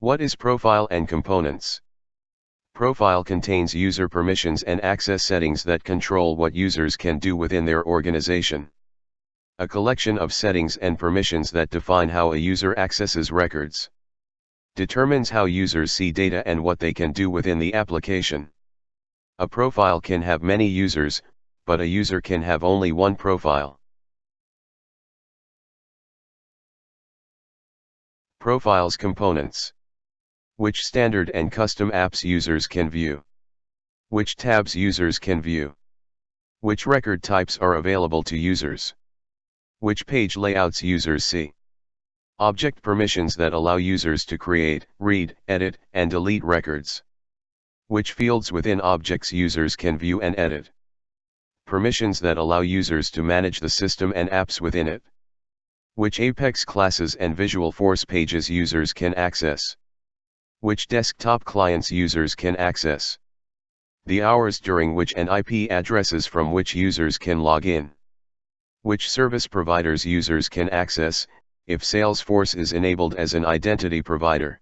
What is profile and components? Profile contains user permissions and access settings that control what users can do within their organization. A collection of settings and permissions that define how a user accesses records. Determines how users see data and what they can do within the application. A profile can have many users, but a user can have only one profile. Profiles components. Which standard and custom apps users can view. Which tabs users can view. Which record types are available to users. Which page layouts users see. Object permissions that allow users to create, read, edit, and delete records. Which fields within objects users can view and edit. Permissions that allow users to manage the system and apps within it. Which Apex classes and Visualforce pages users can access. Which desktop clients users can access. The hours during which and IP addresses from which users can log in. Which service providers users can access, if Salesforce is enabled as an identity provider.